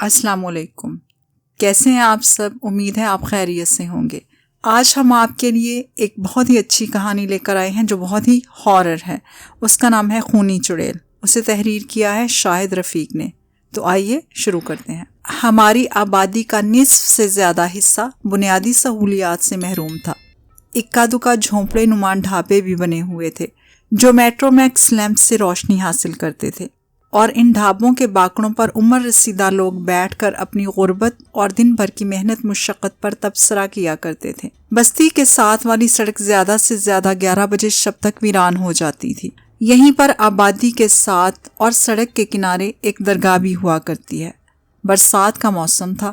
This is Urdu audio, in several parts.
السلام علیکم، کیسے ہیں آپ سب؟ امید ہے آپ خیریت سے ہوں گے۔ آج ہم آپ کے لیے ایک بہت ہی اچھی کہانی لے کر آئے ہیں جو بہت ہی ہارر ہے۔ اس کا نام ہے خونی چڑیل۔ اسے تحریر کیا ہے شاہد رفیق نے۔ تو آئیے شروع کرتے ہیں۔ ہماری آبادی کا نصف سے زیادہ حصہ بنیادی سہولیات سے محروم تھا۔ اکا دکا جھونپڑے نما ڈھابے بھی بنے ہوئے تھے جو میٹرو میکس لیمپ سے روشنی حاصل کرتے تھے، اور ان ڈھابوں کے باکڑوں پر عمر رسیدہ لوگ بیٹھ کر اپنی غربت اور دن بھر کی محنت مشقت پر تبصرہ کیا کرتے تھے۔ بستی کے ساتھ والی سڑک زیادہ سے زیادہ 11 بجے شب تک ویران ہو جاتی تھی۔ یہیں پر آبادی کے ساتھ اور سڑک کے کنارے ایک درگاہ بھی ہوا کرتی ہے۔ برسات کا موسم تھا،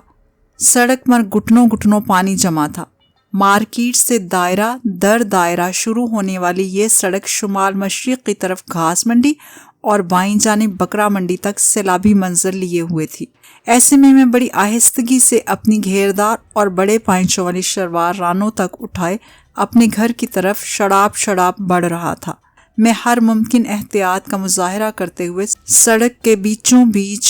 سڑک پر گھٹنوں گھٹنوں پانی جمع تھا۔ مارکیٹ سے دائرہ در دائرہ شروع ہونے والی یہ سڑک شمال مشرق کی طرف گھاس منڈی اور بائیں جانب بکرا منڈی تک سیلابی منظر لیے ہوئے تھی۔ ایسے میں بڑی آہستگی سے اپنی گھیردار اور بڑے پائنچوں والی شلوار رانوں تک اٹھائے اپنے گھر کی طرف شڑاب بڑھ رہا تھا۔ میں ہر ممکن احتیاط کا مظاہرہ کرتے ہوئے سڑک کے بیچوں بیچ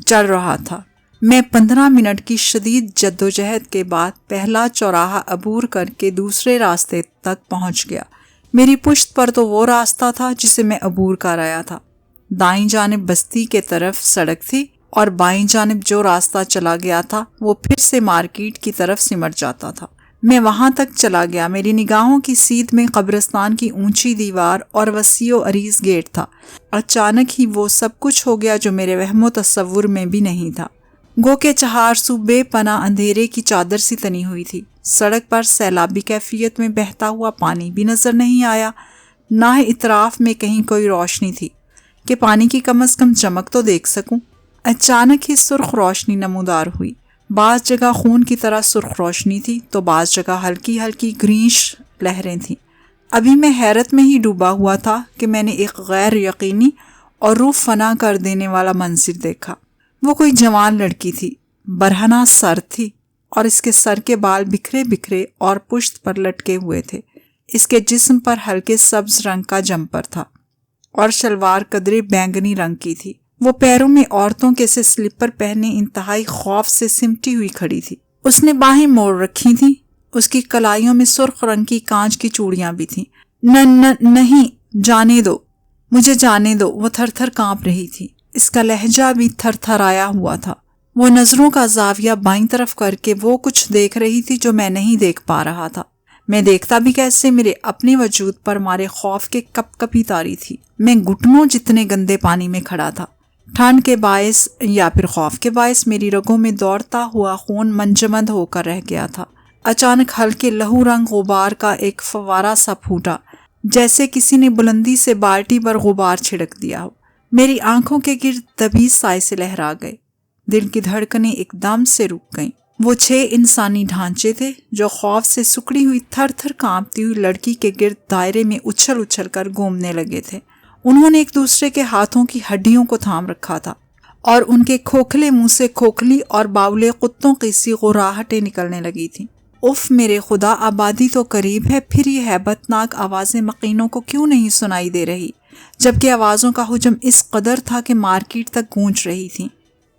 چل رہا تھا۔ میں 15 منٹ کی شدید جدوجہد کے بعد پہلا چوراہا عبور کر کے دوسرے راستے تک پہنچ گیا۔ میری پشت پر تو وہ راستہ تھا جسے میں عبور کر آیا تھا۔ دائیں جانب بستی کے طرف سڑک تھی اور بائیں جانب جو راستہ چلا گیا تھا وہ پھر سے مارکیٹ کی طرف سمٹ جاتا تھا۔ میں وہاں تک چلا گیا۔ میری نگاہوں کی سیدھ میں قبرستان کی اونچی دیوار اور وسیع و عریض گیٹ تھا۔ اچانک ہی وہ سب کچھ ہو گیا جو میرے وہم و تصور میں بھی نہیں تھا۔ گو کہ چہار سو بے پناہ اندھیرے کی چادر سی تنی ہوئی تھی۔ سڑک پر سیلابی کیفیت میں بہتا ہوا پانی بھی نظر نہیں آیا، نہ ہی اطراف میں کہیں کوئی روشنی تھی کہ پانی کی کم از کم چمک تو دیکھ سکوں۔ اچانک ہی سرخ روشنی نمودار ہوئی۔ بعض جگہ خون کی طرح سرخ روشنی تھی تو بعض جگہ ہلکی ہلکی گرینش لہریں تھیں۔ ابھی میں حیرت میں ہی ڈوبا ہوا تھا کہ میں نے ایک غیر یقینی اور روح فنا کر دینے والا منظر دیکھا۔ وہ کوئی جوان لڑکی تھی، برہنہ سر تھی اور اس کے سر کے بال بکھرے بکھرے اور پشت پر لٹکے ہوئے تھے۔ اس کے جسم پر ہلکے سبز رنگ کا جمپر تھا اور شلوار قدرے بینگنی رنگ کی تھی۔ وہ پیروں میں عورتوں کے سے سلیپر پہنے انتہائی خوف سے سمٹی ہوئی کھڑی تھی۔ اس نے باہیں موڑ رکھی تھیں۔ اس کی کلائیوں میں سرخ رنگ کی کانچ کی چوڑیاں بھی تھیں۔ نہیں، جانے دو، مجھے جانے دو۔ وہ تھر تھر کانپ رہی تھی۔ اس کا لہجہ بھی تھر تھر آیا ہوا تھا۔ وہ نظروں کا زاویہ بائیں طرف کر کے وہ کچھ دیکھ رہی تھی جو میں نہیں دیکھ پا رہا تھا۔ میں دیکھتا بھی کیسے؟ میرے اپنے وجود پر مارے خوف کے کپ کپی تاری تھی۔ میں گھٹنوں جتنے گندے پانی میں کھڑا تھا۔ ٹھنڈ کے باعث یا پھر خوف کے باعث میری رگوں میں دوڑتا ہوا خون منجمد ہو کر رہ گیا تھا۔ اچانک ہلکے لہو رنگ غبار کا ایک فوارہ سا پھوٹا، جیسے کسی نے بلندی سے بالٹی پر غبار چھڑک دیا ہو۔ میری آنکھوں کے گرد طبی سائے سے لہرا گئے۔ دل کی دھڑکنیں ایک دم سے رک گئیں۔ وہ 6 انسانی ڈھانچے تھے جو خوف سے سکڑی ہوئی تھر تھر کانپتی ہوئی لڑکی کے گرد دائرے میں اچھل اچھل کر گھومنے لگے تھے۔ انہوں نے ایک دوسرے کے ہاتھوں کی ہڈیوں کو تھام رکھا تھا اور ان کے کھوکھلے منہ سے کھوکھلی اور باولے کتوں کی سی غراہٹیں نکلنے لگی تھیں۔ اف میرے خدا، آبادی تو قریب ہے، پھر یہ ہیبت ناک آوازیں مکینوں کو کیوں نہیں سنائی دے رہی، جبکہ آوازوں کا حجم اس قدر تھا کہ مارکیٹ تک گونج رہی تھی۔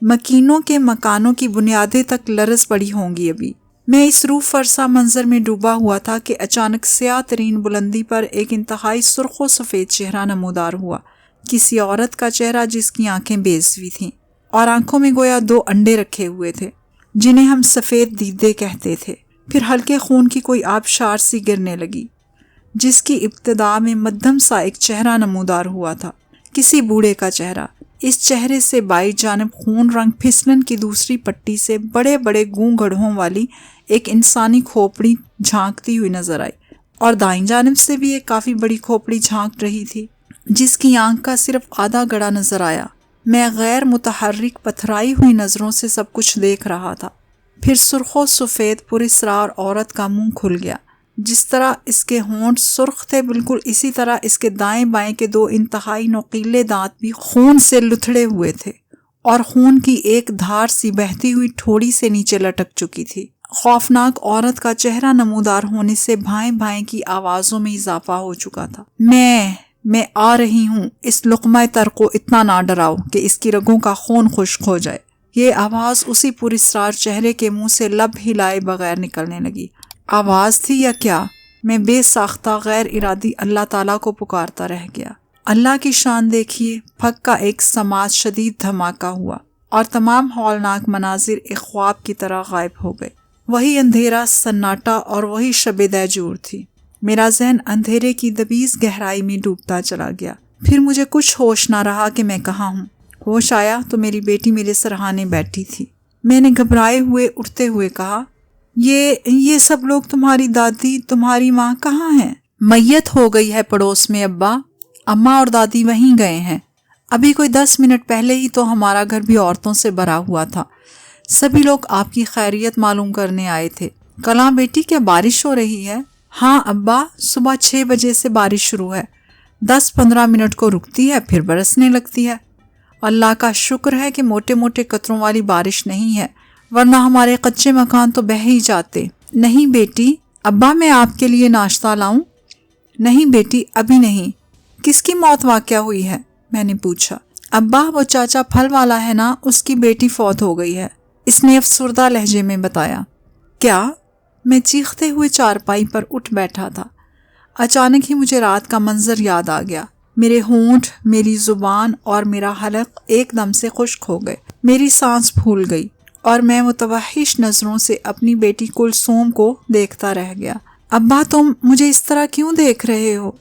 مکینوں کے مکانوں کی بنیادیں تک لرز پڑی ہوں گی ابھی۔ میں اس روح فرسا منظر میں ڈوبا ہوا تھا کہ اچانک سیاہ ترین بلندی پر ایک انتہائی سرخ و سفید چہرہ نمودار ہوا۔ کسی عورت کا چہرہ جس کی آنکھیں بیضوی تھیں اور آنکھوں میں گویا 2 انڈے رکھے ہوئے تھے جنہیں ہم سفید دیدے کہتے تھے۔ پھر ہلکے خون کی کوئی آبشار سی گرنے لگی جس کی ابتدا میں مدھم سا ایک چہرہ نمودار ہوا تھا، کسی بوڑھے کا چہرہ۔ اس چہرے سے بائیں جانب خون رنگ پھسلن کی دوسری پٹی سے بڑے بڑے گوں گڑھوں والی ایک انسانی کھوپڑی جھانکتی ہوئی نظر آئی، اور دائیں جانب سے بھی ایک کافی بڑی کھوپڑی جھانک رہی تھی جس کی آنکھ کا صرف آدھا گڑا نظر آیا۔ میں غیر متحرک پتھرائی ہوئی نظروں سے سب کچھ دیکھ رہا تھا۔ پھر سرخ و سفید پراسرار عورت کا منہ کھل گیا۔ جس طرح اس کے ہونٹ سرخ تھے، بالکل اسی طرح اس کے دائیں بائیں کے 2 انتہائی نوکیلے دانت بھی خون سے لتھڑے ہوئے تھے اور خون کی ایک دھار سی بہتی ہوئی ٹھوڑی سے نیچے لٹک چکی تھی۔ خوفناک عورت کا چہرہ نمودار ہونے سے بھائیں بھائیں کی آوازوں میں اضافہ ہو چکا تھا۔ میں آ رہی ہوں، اس لقمہ تر کو اتنا نہ ڈراؤ کہ اس کی رگوں کا خون خشک ہو جائے۔ یہ آواز اسی پراسرار چہرے کے منہ سے لب ہلائے بغیر نکلنے لگی۔ آواز تھی یا کیا؟ میں بے ساختہ غیر ارادی اللہ تعالیٰ کو پکارتا رہ گیا۔ اللہ کی شان دیکھیے، پھک کا ایک سماج شدید دھماکہ ہوا اور تمام ہولناک مناظر ایک خواب کی طرح غائب ہو گئے۔ وہی اندھیرا، سناٹا اور وہی شب دہجور تھی۔ میرا ذہن اندھیرے کی دبیز گہرائی میں ڈوبتا چلا گیا۔ پھر مجھے کچھ ہوش نہ رہا کہ میں کہاں ہوں۔ ہوش آیا تو میری بیٹی میرے سرہانے بیٹھی تھی۔ میں نے گھبرائے ہوئے اٹھتے ہوئے کہا، یہ سب لوگ تمہاری دادی، تمہاری ماں کہاں ہیں؟ میت ہو گئی ہے پڑوس میں ابا، اماں اور دادی وہیں گئے ہیں۔ ابھی کوئی 10 منٹ پہلے ہی تو ہمارا گھر بھی عورتوں سے بھرا ہوا تھا۔ سبھی لوگ آپ کی خیریت معلوم کرنے آئے تھے۔ کلاں بیٹی، کیا بارش ہو رہی ہے؟ ہاں ابا، صبح 6 بجے سے بارش شروع ہے، 10-15 منٹ کو رکتی ہے پھر برسنے لگتی ہے۔ اللہ کا شکر ہے کہ موٹے موٹے قطروں والی بارش نہیں ہے، ورنہ ہمارے کچے مکان تو بہہ ہی جاتے۔ نہیں بیٹی، ابا میں آپ کے لیے ناشتہ لاؤں؟ نہیں بیٹی، ابھی نہیں۔ کس کی موت واقع ہوئی ہے؟ میں نے پوچھا۔ ابا، وہ چاچا پھل والا ہے نا، اس کی بیٹی فوت ہو گئی ہے، اس نے افسردہ لہجے میں بتایا۔ کیا؟ میں چیختے ہوئے چارپائی پر اٹھ بیٹھا تھا۔ اچانک ہی مجھے رات کا منظر یاد آ گیا۔ میرے ہونٹ، میری زبان اور میرا حلق ایک دم سے خشک ہو گئے۔ میری سانس پھول گئی اور میں متوحش نظروں سے اپنی بیٹی کلثوم کو دیکھتا رہ گیا۔ ابا، تم مجھے اس طرح کیوں دیکھ رہے ہو؟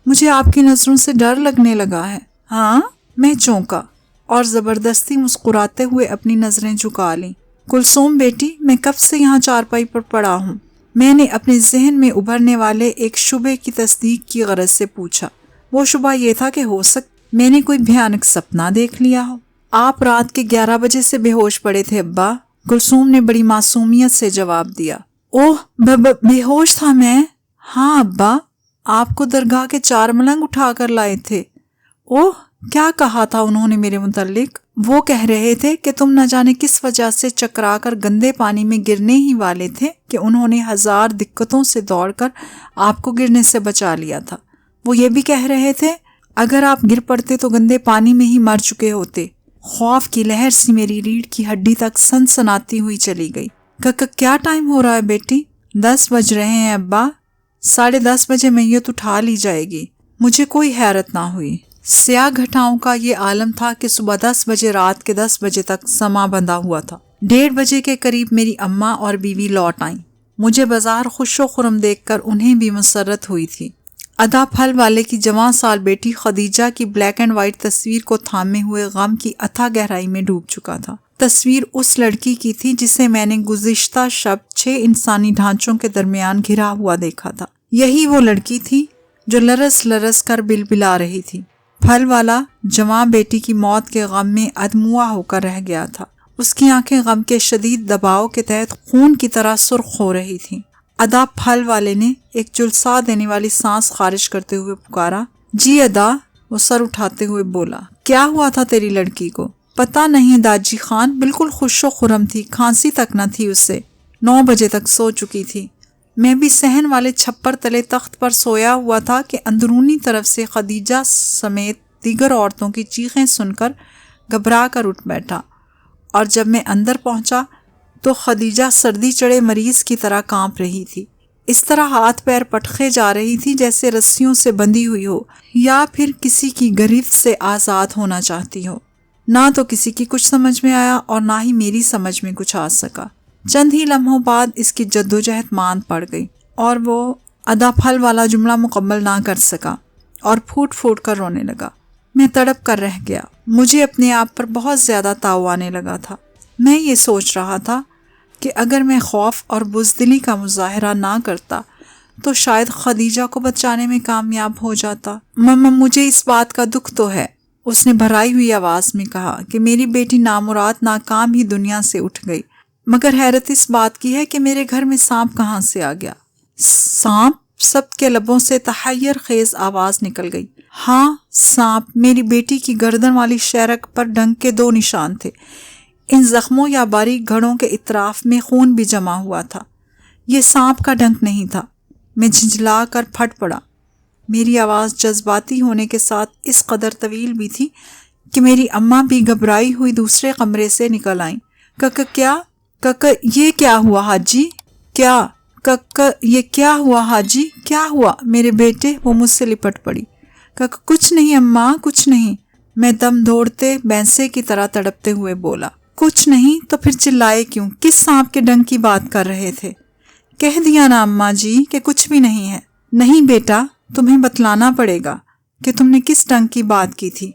مجھے آپ کی نظروں سے ڈر لگنے لگا ہے۔ ہاں؟ میں چونکا اور زبردستی مسکراتے ہوئے اپنی نظریں جھکا لیں۔ کلثوم بیٹی، میں کب سے یہاں چارپائی پر پڑا ہوں؟ میں نے اپنے ذہن میں ابھرنے والے ایک شبہ کی تصدیق کی غرض سے پوچھا۔ وہ شبہ یہ تھا کہ ہو سکتا میں نے کوئی بھیانک سپنا دیکھ لیا ہو۔ آپ رات کے 11 بجے سے بے ہوش پڑے تھے ابا، کلثوم نے بڑی معصومیت سے جواب دیا۔ اوہ، بے ہوش تھا میں؟ ہاں ابا، آپ کو درگاہ کے 4 ملنگ اٹھا کر لائے تھے۔ اوہ، کیا کہا تھا انہوں نے میرے متعلق؟ وہ کہہ رہے تھے کہ تم نہ جانے کس وجہ سے چکرا کر گندے پانی میں گرنے ہی والے تھے کہ انہوں نے 1000 دقتوں سے دوڑ کر آپ کو گرنے سے بچا لیا تھا۔ وہ یہ بھی کہہ رہے تھے اگر آپ گر پڑتے تو گندے پانی میں ہی مر چکے ہوتے۔ خوف کی لہر سی میری ریڑھ کی ہڈی تک سنسناتی ہوئی چلی گئی۔ کیا ٹائم ہو رہا ہے بیٹی؟ 10 بج رہے ہیں ابا، 10:30 بجے میت اٹھا لی جائے گی۔ مجھے کوئی حیرت نہ ہوئی۔ سیاہ گھٹاؤں کا یہ عالم تھا کہ صبح 10 بجے رات کے 10 بجے تک سما بندھا ہوا تھا۔ 1:30 بجے کے قریب میری اماں اور بیوی لوٹ آئیں۔ مجھے بازار خوش و خرم دیکھ کر انہیں بھی مسرت ہوئی تھی۔ ادا پھل والے کی جوان سال بیٹی خدیجہ کی بلیک اینڈ وائٹ تصویر کو تھامے ہوئے غم کی اتھا گہرائی میں ڈوب چکا تھا۔ تصویر اس لڑکی کی تھی جسے میں نے گزشتہ شب 6 انسانی ڈھانچوں کے درمیان گھرا ہوا دیکھا تھا۔ یہی وہ لڑکی تھی جو لرس لرس کر بلبلا رہی تھی۔ پھل والا جوان بیٹی کی موت کے غم میں ادموا ہو کر رہ گیا تھا۔ اس کی آنکھیں غم کے شدید دباؤ کے تحت خون کی طرح سرخ ہو رہی تھیں۔ ادا پھل والے نے ایک جلسہ دینے والی سانس خارج کرتے ہوئے پکارا۔ جی ادا، وہ سر اٹھاتے ہوئے بولا۔ کیا ہوا تھا تیری لڑکی کو؟ پتہ نہیں داجی خان، بالکل خوش و خرم تھی، کھانسی تک نہ تھی اسے، 9 بجے تک سو چکی تھی۔ میں بھی صحن والے چھپر تلے تخت پر سویا ہوا تھا کہ اندرونی طرف سے خدیجہ سمیت دیگر عورتوں کی چیخیں سن کر گھبرا کر اٹھ بیٹھا، اور جب میں اندر پہنچا تو خدیجہ سردی چڑھے مریض کی طرح کانپ رہی تھی۔ اس طرح ہاتھ پیر پٹخے جا رہی تھی جیسے رسیوں سے بندھی ہوئی ہو یا پھر کسی کی گرفت سے آزاد ہونا چاہتی ہو۔ نہ تو کسی کی کچھ سمجھ میں آیا اور نہ ہی میری سمجھ میں کچھ آ سکا۔ چند ہی لمحوں بعد اس کی جدوجہد ماند پڑ گئی اور وہ ادا پھل والا جملہ مکمل نہ کر سکا اور پھوٹ پھوٹ کر رونے لگا۔ میں تڑپ کر رہ گیا۔ مجھے اپنے آپ پر بہت زیادہ تاؤ آنے لگا تھا۔ میں یہ سوچ رہا تھا کہ اگر میں خوف اور بزدلی کا مظاہرہ نہ کرتا تو شاید خدیجہ کو بچانے میں کامیاب ہو جاتا۔ مجھے اس بات کا دکھ تو ہے، اس نے بھرائی ہوئی آواز میں کہا، کہ میری بیٹی نامراد ناکام ہی دنیا سے اٹھ گئی، مگر حیرت اس بات کی ہے کہ میرے گھر میں سانپ کہاں سے آ گیا؟ سانپ؟ سب کے لبوں سے تحیر خیز آواز نکل گئی۔ ہاں، سانپ۔ میری بیٹی کی گردن والی شیرک پر ڈنک کے 2 نشان تھے۔ ان زخموں یا باریک گھڑوں کے اطراف میں خون بھی جمع ہوا تھا۔ یہ سانپ کا ڈنک نہیں تھا۔ میں جھنجھلا کر پھٹ پڑا۔ میری آواز جذباتی ہونے کے ساتھ اس قدر طویل بھی تھی کہ میری اماں بھی گھبرائی ہوئی دوسرے کمرے سے نکل آئیں۔ ککا یہ کیا ہوا حاجی؟ ککا یہ کیا ہوا حاجی؟ کیا ہوا میرے بیٹے؟ وہ مجھ سے لپٹ پڑی۔ ککا کچھ نہیں اماں، کچھ نہیں، میں دم دوڑتے بینسے کی طرح تڑپتے ہوئے بولا۔ کچھ نہیں تو پھر چلائے کیوں؟ کس سانپ کے ڈنگ کی بات کر رہے تھے؟ کہہ دیا نا اماں جی کہ کچھ بھی نہیں ہے۔ نہیں بیٹا، تمہیں بتلانا پڑے گا کہ تم نے کس ڈنگ کی بات کی تھی۔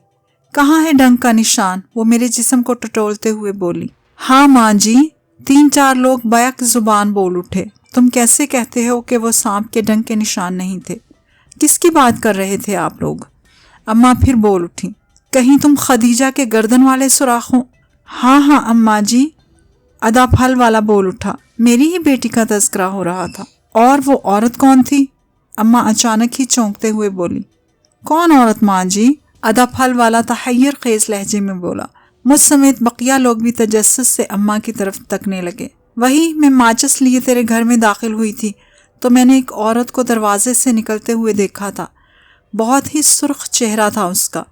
کہاں ہے ڈنگ کا نشان؟ وہ میرے جسم کو ٹٹولتے ہوئے بولی۔ ہاں ماں جی، 3-4 لوگ بیک زبان بول اٹھے۔ تم کیسے کہتے ہو کہ وہ سانپ کے ڈنگ کے نشان نہیں تھے؟ کس کی بات کر رہے تھے آپ لوگ؟ اماں پھر بول اٹھی۔ کہیں تم خدیجہ کے گردن والے سوراخوں؟ ہاں اماں جی، ادا پھل والا بول اٹھا۔ میری ہی بیٹی کا تذکرہ ہو رہا تھا۔ اور وہ عورت کون تھی؟ اماں اچانک ہی چونکتے ہوئے بولی۔ کون عورت ماں جی؟ ادا پھل والا تحیر خیز لہجے میں بولا۔ مجھ سمیت بقیہ لوگ بھی تجسس سے اماں کی طرف تکنے لگے۔ وہی میں ماچس لیے تیرے گھر میں داخل ہوئی تھی تو میں نے ایک عورت کو دروازے سے نکلتے ہوئے دیکھا تھا۔ بہت ہی سرخ چہرہ تھا اس کا۔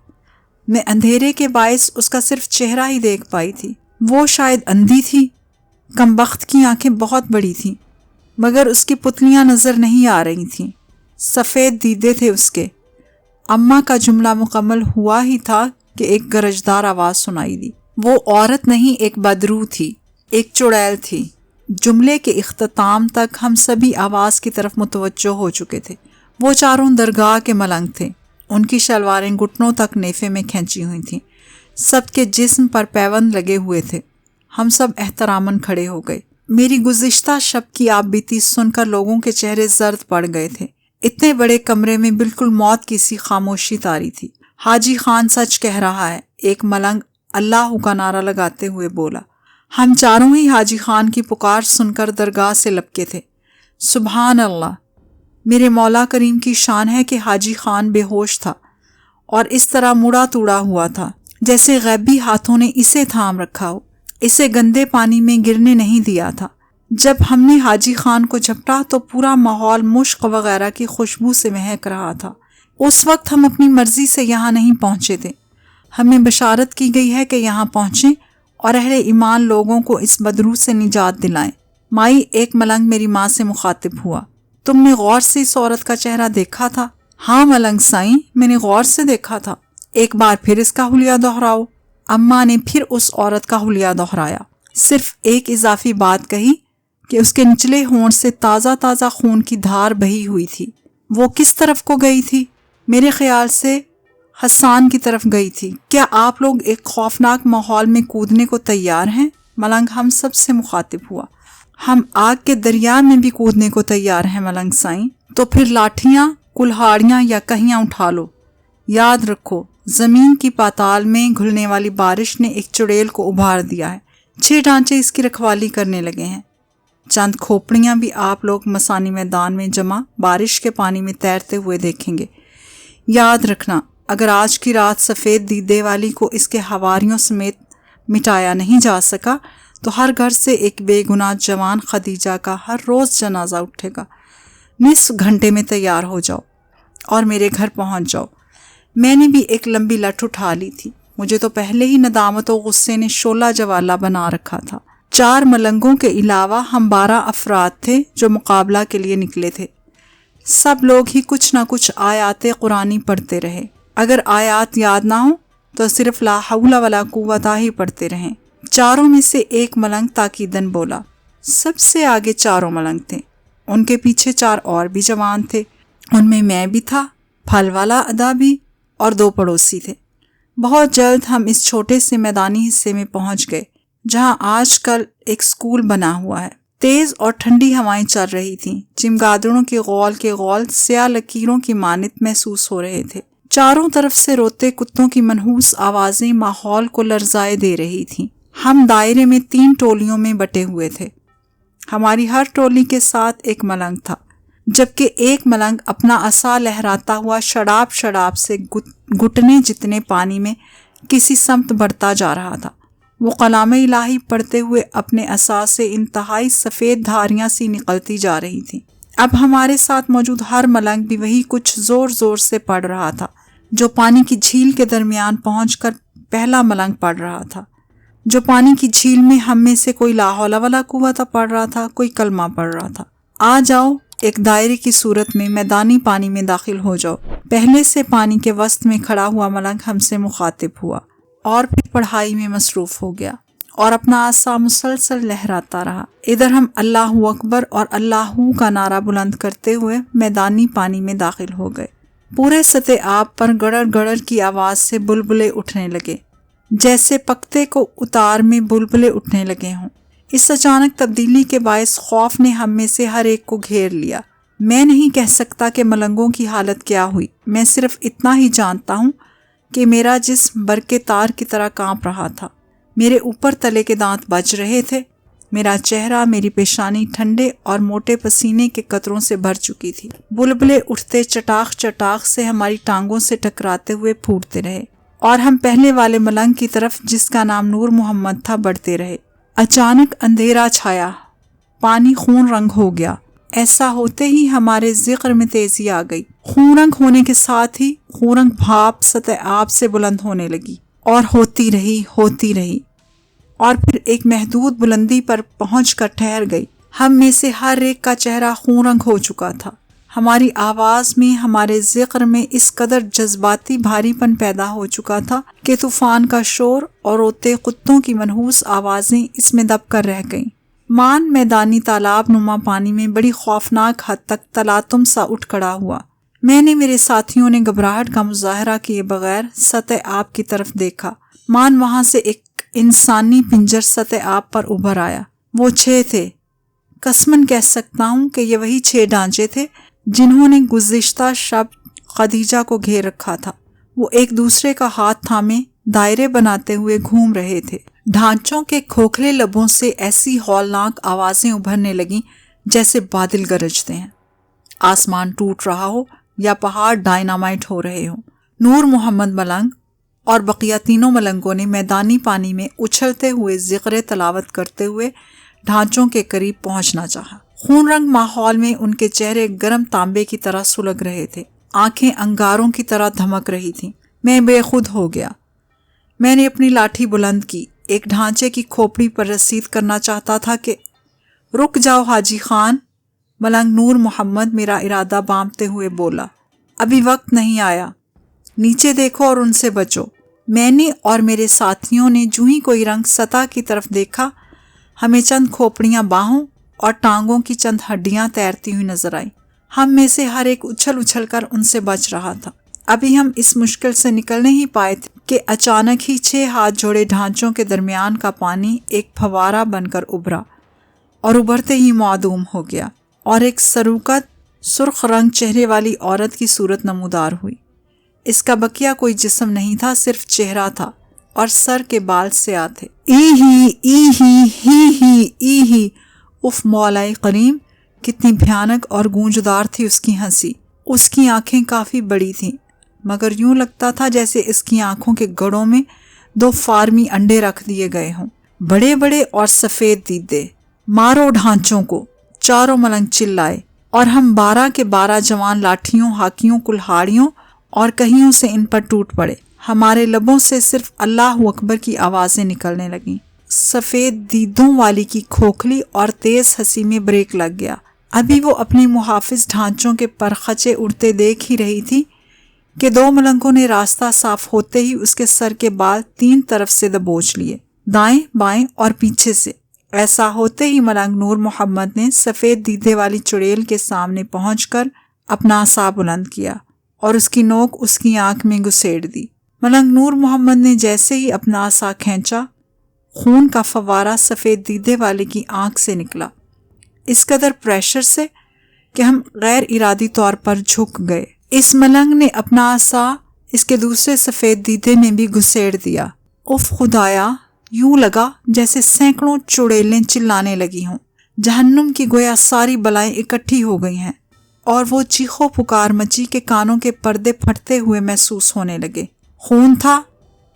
میں اندھیرے کے باعث اس کا صرف چہرہ ہی دیکھ پائی تھی۔ وہ شاید اندھی تھی، کمبخت کی آنکھیں بہت بڑی تھیں مگر اس کی پتلیاں نظر نہیں آ رہی تھیں، سفید دیدے تھے اس کے۔ اماں کا جملہ مکمل ہوا ہی تھا کہ ایک گرجدار آواز سنائی دی۔ وہ عورت نہیں، ایک بدرو تھی، ایک چڑیل تھی۔ جملے کے اختتام تک ہم سبھی آواز کی طرف متوجہ ہو چکے تھے۔ وہ چاروں درگاہ کے ملنگ تھے۔ ان کی شلواریں گھٹنوں تک نیفے میں کھینچی ہوئی تھیں۔ سب کے جسم پر پیوند لگے ہوئے تھے۔ ہم سب احتراماً کھڑے ہو گئے۔ میری گزشتہ شب کی آپ بیتی سن کر لوگوں کے چہرے زرد پڑ گئے تھے۔ اتنے بڑے کمرے میں بالکل موت کی سی خاموشی طاری تھی۔ حاجی خان سچ کہہ رہا ہے، ایک ملنگ اللہ کا نعرہ لگاتے ہوئے بولا۔ ہم چاروں ہی حاجی خان کی پکار سن کر درگاہ سے لپکے تھے۔ سبحان اللہ! میرے مولا کریم کی شان ہے کہ حاجی خان بے ہوش تھا اور اس طرح مڑا توڑا ہوا تھا جیسے غیبی ہاتھوں نے اسے تھام رکھا ہو، اسے گندے پانی میں گرنے نہیں دیا تھا۔ جب ہم نے حاجی خان کو جھپٹا تو پورا ماحول مشک وغیرہ کی خوشبو سے مہک رہا تھا۔ اس وقت ہم اپنی مرضی سے یہاں نہیں پہنچے تھے، ہمیں بشارت کی گئی ہے کہ یہاں پہنچیں اور اہل ایمان لوگوں کو اس بدرو سے نجات دلائیں۔ مائی، ایک ملنگ میری ماں سے مخاطب ہوا۔ تم نے غور سے اس عورت کا چہرہ دیکھا تھا؟ ہاں ملنگ سائیں، میں نے غور سے دیکھا تھا۔ ایک بار پھر اس کا حلیہ دہراؤ۔ اماں نے پھر اس عورت کا حلیہ دہرایا، صرف ایک اضافی بات کہی کہ اس کے نچلے ہونٹ سے تازہ تازہ خون کی دھار بہی ہوئی تھی۔ وہ کس طرف کو گئی تھی؟ میرے خیال سے حسان کی طرف گئی تھی۔ کیا آپ لوگ ایک خوفناک ماحول میں کودنے کو تیار ہیں؟ ملنگ ہم سب سے مخاطب ہوا۔ ہم آگ کے دریا میں بھی کودنے کو تیار ہیں ملنگ سائیں۔ تو پھر لاٹھیاں، کلہاڑیاں یا کہیاں اٹھا لو۔ یاد رکھو، زمین کی پاتال میں گھلنے والی بارش نے ایک چڑیل کو ابھار دیا ہے۔ 6 ڈانچے اس کی رکھوالی کرنے لگے ہیں۔ چند کھوپڑیاں بھی آپ لوگ مسانی میدان میں جمع بارش کے پانی میں تیرتے ہوئے دیکھیں گے۔ یاد رکھنا، اگر آج کی رات سفید دیدے والی کو اس کے حواریوں سمیت مٹایا نہیں جا سکا تو ہر گھر سے ایک بے گناہ جوان خدیجہ کا ہر روز جنازہ اٹھے گا۔ نصف گھنٹے میں تیار ہو جاؤ اور میرے گھر پہنچ جاؤ۔ میں نے بھی ایک لمبی لٹھ اٹھا لی تھی۔ مجھے تو پہلے ہی ندامت و غصے نے شعلہ جوالہ بنا رکھا تھا۔ 4 ملنگوں کے علاوہ ہم 12 افراد تھے جو مقابلہ کے لیے نکلے تھے۔ سب لوگ ہی کچھ نہ کچھ آیات قرآنی پڑھتے رہے۔ اگر آیات یاد نہ ہو تو صرف لا حول ولا قوت ہی پڑھتے رہیں۔ چاروں میں سے ایک ملنگ تاکیدن بولا۔ سب سے آگے 4 ملنگ تھے، ان کے پیچھے 4 اور بھی جوان تھے، ان میں بھی تھا، پھل والا ادا بھی، اور 2 پڑوسی تھے۔ بہت جلد ہم اس چھوٹے سے میدانی حصے میں پہنچ گئے جہاں آج کل ایک سکول بنا ہوا ہے۔ تیز اور ٹھنڈی ہوائیں چل رہی تھیں، چمگادڑوں کے غول کے غول سیاہ لکیروں کی مانند محسوس ہو رہے تھے۔ چاروں طرف سے روتے کتوں کی منحوس آوازیں ماحول کو لرزائے دے رہی تھیں۔ ہم دائرے میں 3 ٹولیوں میں بٹے ہوئے تھے۔ ہماری ہر ٹولی کے ساتھ ایک ملنگ تھا، جبکہ ایک ملنگ اپنا عصا لہراتا ہوا شڑاب شڑاب سے گھٹنے جتنے پانی میں کسی سمت بڑھتا جا رہا تھا۔ وہ کلام الہی پڑھتے ہوئے اپنے عصا سے انتہائی سفید دھاریاں سی نکلتی جا رہی تھیں۔ اب ہمارے ساتھ موجود ہر ملنگ بھی وہی کچھ زور زور سے پڑھ رہا تھا جو پانی کی جھیل کے درمیان پہنچ کر پہلا ملنگ پڑھ رہا تھا، جو پانی کی جھیل میں ہم میں سے کوئی لا حول ولا قوت پڑھ رہا تھا، کوئی کلمہ پڑھ رہا تھا۔ آ جاؤ، ایک دائرے کی صورت میں میدانی پانی میں داخل ہو جاؤ۔ پہلے سے پانی کے وسط میں کھڑا ہوا ملنگ ہم سے مخاطب ہوا اور پھر پڑھائی میں مصروف ہو گیا اور اپنا عصا مسلسل لہراتا رہا۔ ادھر ہم اللہ اکبر اور اللہ کا نعرہ بلند کرتے ہوئے میدانی پانی میں داخل ہو گئے۔ پورے سطح آب پر گڑر گڑر کی آواز سے بلبلے اٹھنے لگے، جیسے پکتے کو اتار میں بلبلے اٹھنے لگے ہوں۔ اس اچانک تبدیلی کے باعث خوف نے ہم میں سے ہر ایک کو گھیر لیا۔ میں نہیں کہہ سکتا کہ ملنگوں کی حالت کیا ہوئی، میں صرف اتنا ہی جانتا ہوں کہ میرا جسم برقِ تار کی طرح کانپ رہا تھا، میرے اوپر تلے کے دانت بج رہے تھے، میرا چہرہ، میری پیشانی ٹھنڈے اور موٹے پسینے کے قطروں سے بھر چکی تھی۔ بلبلے اٹھتے چٹاخ چٹاخ سے ہماری ٹانگوں سے ٹکراتے ہوئے پھوٹتے رہے اور ہم پہلے والے ملنگ کی طرف، جس کا نام نور محمد تھا، بڑھتے رہے۔ اچانک اندھیرا چھایا، پانی خون رنگ ہو گیا۔ ایسا ہوتے ہی ہمارے ذکر میں تیزی آ گئی۔ خون رنگ ہونے کے ساتھ ہی خون رنگ بھاپ سطح آب سے بلند ہونے لگی اور ہوتی رہی اور پھر ایک محدود بلندی پر پہنچ کر ٹھہر گئی۔ ہم میں سے ہر ایک کا چہرہ خون رنگ ہو چکا تھا۔ ہماری آواز میں، ہمارے ذکر میں اس قدر جذباتی بھاری پن پیدا ہو چکا تھا کہ طوفان کا شور اور روتے کتوں کی منحوس آوازیں اس میں دب کر رہ گئیں۔ میدانی تالاب نما پانی میں بڑی خوفناک حد تک تلاطم سا اٹھ کھڑا ہوا۔ میں نے، میرے ساتھیوں نے گھبراہٹ کا مظاہرہ کیے بغیر سطح آب کی طرف دیکھا۔ وہاں سے ایک انسانی پنجر سطح آب پر ابھر آیا۔ وہ 6 تھے۔ قسماً کہہ سکتا ہوں کہ یہ وہی 6 ڈھانچے تھے جنہوں نے گزشتہ شب خدیجہ کو گھیر رکھا تھا۔ وہ ایک دوسرے کا ہاتھ تھامے دائرے بناتے ہوئے گھوم رہے تھے۔ ڈھانچوں کے کھوکھلے لبوں سے ایسی ہولناک آوازیں ابھرنے لگیں جیسے بادل گرجتے ہیں، آسمان ٹوٹ رہا ہو یا پہاڑ ڈائنامائٹ ہو رہے ہوں۔ نور محمد ملنگ اور بقیہ تینوں ملنگوں نے میدانی پانی میں اچھلتے ہوئے ذکر تلاوت کرتے ہوئے ڈھانچوں کے قریب پہنچنا چاہا۔ خون رنگ ماحول میں ان کے چہرے گرم تانبے کی طرح سلگ رہے تھے، آنکھیں انگاروں کی طرح دھمک رہی تھیں۔ میں بے خود ہو گیا۔ میں نے اپنی لاٹھی بلند کی، ایک ڈھانچے کی کھوپڑی پر رسید کرنا چاہتا تھا کہ رک جاؤ حاجی خان۔ ملنگ نور محمد میرا ارادہ بانپتے ہوئے بولا، ابھی وقت نہیں آیا، نیچے دیکھو اور ان سے بچو۔ میں نے اور میرے ساتھیوں نے جو ہی کوئی رنگ سطح کی طرف دیکھا، ہمیں چند کھوپڑیاں باہوں اور ٹانگوں کی چند ہڈیاں تیرتی ہوئی نظر آئیں۔ ہم میں سے ہر ایک اچھل اچھل کر ان سے بچ رہا تھا۔ ابھی ہم اس مشکل سے نکل نہیں پائے تھے کہ اچانک ہی 6 ہاتھ جوڑے ڈھانچوں کے درمیان کا پانی ایک پھوارہ بن کر ابھرا اور ابھرتے ہی معدوم ہو گیا، اور ایک سروکت سرخ رنگ چہرے والی عورت کی صورت نمودار ہوئی۔ اس کا بقیہ کوئی جسم نہیں تھا، صرف چہرہ تھا اور سر کے بال سیاہ تھے۔ ای اف مولا کریم، کتنی بھیانک اور گونجدار تھی اس کی ہنسی۔ اس کی آنکھیں کافی بڑی تھیں، مگر یوں لگتا تھا جیسے اس کی آنکھوں کے گڑوں میں 2 فارمی انڈے رکھ دیے گئے ہوں، بڑے بڑے اور سفید دیدے۔ مارو ڈھانچوں کو، چاروں ملنگ چلائے، اور ہم 12 کے 12 جوان لاٹھیوں، ہاکیوں، کلہاڑیوں اور کہیوں سے ان پر ٹوٹ پڑے۔ ہمارے لبوں سے صرف اللہ اکبر کی آوازیں نکلنے لگیں۔ سفید دیدوں والی کی کھوکھلی اور تیز ہنسی میں بریک لگ گیا۔ ابھی وہ اپنے محافظ ڈھانچوں کے پرخچے اڑتے دیکھ ہی رہی تھی کہ 2 ملنگوں نے راستہ صاف ہوتے ہی اس کے سر کے بال 3 طرف سے دبوچ لیے، دائیں بائیں اور پیچھے سے۔ ایسا ہوتے ہی ملنگ نور محمد نے سفید دیدے والی چڑیل کے سامنے پہنچ کر اپنا عصا بلند کیا اور اس کی نوک اس کی آنکھ میں گھسیڑ دی۔ ملنگ نور محمد نے جیسے ہی اپنا عصا کھینچا، خون کا فوارہ سفید دیدے والے کی آنکھ سے نکلا، اس قدر پریشر سے کہ ہم غیر ارادی طور پر جھک گئے۔ اس ملنگ نے اپنا عصا اس کے دوسرے سفید دیدے میں بھی گھسیڑ دیا۔ اف خدایا، یوں لگا جیسے سینکڑوں چڑیلیں چلانے لگی ہوں، جہنم کی گویا ساری بلائیں اکٹھی ہو گئی ہیں، اور وہ چیخو پکار مچی کے کانوں کے پردے پھٹتے ہوئے محسوس ہونے لگے۔ خون تھا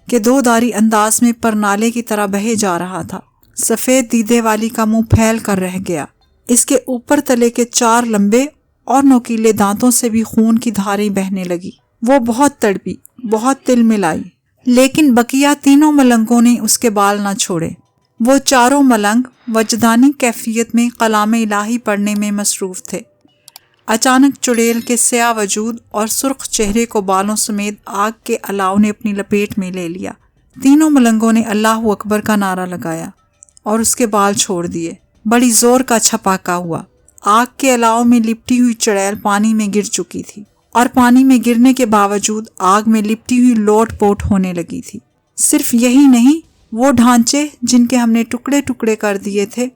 کہ 2 دھاری انداز میں پرنالے کی طرح بہے جا رہا تھا۔ سفید دیدے والی کا منہ پھیل کر رہ گیا، اس کے اوپر تلے کے 4 لمبے اور نوکیلے دانتوں سے بھی خون کی دھاریں بہنے لگی۔ وہ بہت تڑپی، بہت تل ملائی، لیکن بقیہ تینوں ملنگوں نے اس کے بال نہ چھوڑے۔ وہ چاروں ملنگ وجدانی کیفیت میں کلام الہی پڑھنے میں مصروف تھے۔ اچانک چڑیل کے سیاہ وجود اور سرخ چہرے کو بالوں سمیت آگ کے الاؤ نے اپنی لپیٹ میں لے لیا۔ تینوں ملنگوں نے اللہ اکبر کا نعرہ لگایا اور اس کے بال چھوڑ دیے۔ بڑی زور کا چھپاکا ہوا۔ آگ کے الاؤ میں لپٹی ہوئی چڑیل پانی میں گر چکی تھی، اور پانی میں گرنے کے باوجود آگ میں لپٹی ہوئی لوٹ پوٹ ہونے لگی تھی۔ صرف یہی نہیں، وہ ڈھانچے جن کے ہم نے ٹکڑے ٹکڑے کر دیے تھے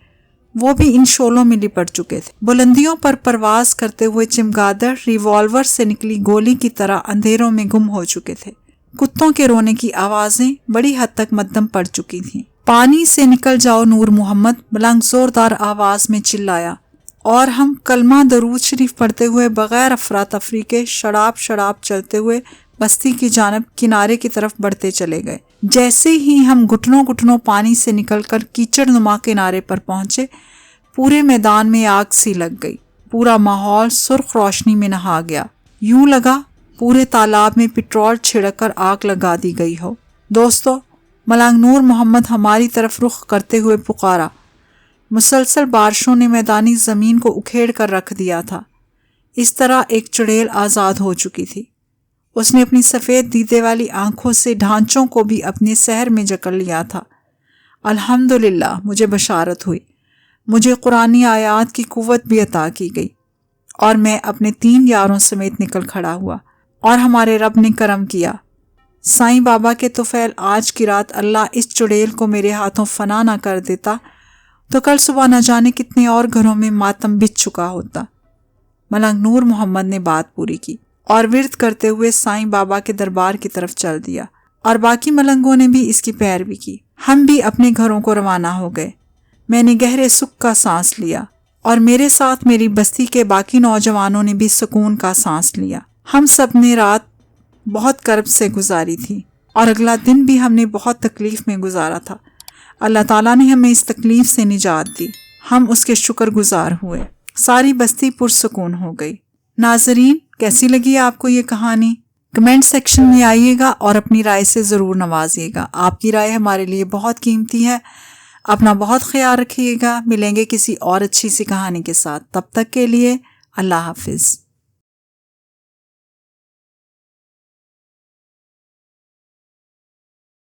وہ بھی ان شعلوں میں لپٹ چکے تھے۔ بلندیوں پر پرواز کرتے ہوئے چمگادڑ ریوالور سے نکلی گولی کی طرح اندھیروں میں گم ہو چکے تھے۔ کتوں کے رونے کی آوازیں بڑی حد تک مدھم پڑ چکی تھیں۔ پانی سے نکل جاؤ نور محمد، ملنگ زوردار آواز میں چلایا، اور ہم کلمہ درود شریف پڑھتے ہوئے بغیر افراتفری کے شڑاب شڑاب چلتے ہوئے بستی کی جانب کنارے کی طرف بڑھتے چلے گئے۔ جیسے ہی ہم گھٹنوں گھٹنوں پانی سے نکل کر کیچڑ نما کنارے پر پہنچے، پورے میدان میں آگ سی لگ گئی۔ پورا ماحول سرخ روشنی میں نہا گیا۔ یوں لگا پورے تالاب میں پٹرول چھڑک کر آگ لگا دی گئی ہو۔ دوستو، ملنگ نور محمد ہماری طرف رخ کرتے ہوئے پکارا۔ مسلسل بارشوں نے میدانی زمین کو اکھیڑ کر رکھ دیا تھا۔ اس طرح ایک چڑیل آزاد ہو چکی تھی۔ اس نے اپنی سفید دیدے والی آنکھوں سے ڈھانچوں کو بھی اپنے سحر میں جکڑ لیا تھا۔ الحمدللہ، مجھے بشارت ہوئی، مجھے قرآنی آیات کی قوت بھی عطا کی گئی، اور میں اپنے 3 یاروں سمیت نکل کھڑا ہوا، اور ہمارے رب نے کرم کیا۔ سائیں بابا کے طفیل آج کی رات اللہ اس چڑیل کو میرے ہاتھوں فنا نہ کر دیتا تو کل صبح نہ جانے کتنے اور گھروں میں ماتم بچ چکا ہوتا۔ ملنگ نور محمد نے بات پوری کی اور ورد کرتے ہوئے سائیں بابا کے دربار کی طرف چل دیا، اور باقی ملنگوں نے بھی اس کی پیروی کی۔ ہم بھی اپنے گھروں کو روانہ ہو گئے۔ میں نے گہرے سکھ کا سانس لیا، اور میرے ساتھ میری بستی کے باقی نوجوانوں نے بھی سکون کا سانس لیا۔ ہم سب نے رات بہت کرب سے گزاری تھی، اور اگلا دن بھی ہم نے بہت تکلیف میں گزارا تھا۔ اللہ تعالیٰ نے ہمیں اس تکلیف سے نجات دی، ہم اس کے شکر گزار ہوئے۔ ساری بستی پرسکون ہو گئی۔ ناظرین، کیسی لگی آپ کو یہ کہانی؟ کمنٹ سیکشن میں آئیے گا اور اپنی رائے سے ضرور نوازیے گا۔ آپ کی رائے ہمارے لیے بہت قیمتی ہے۔ اپنا بہت خیال رکھیے گا۔ ملیں گے کسی اور اچھی سی کہانی کے ساتھ۔ تب تک کے لیے اللہ حافظ۔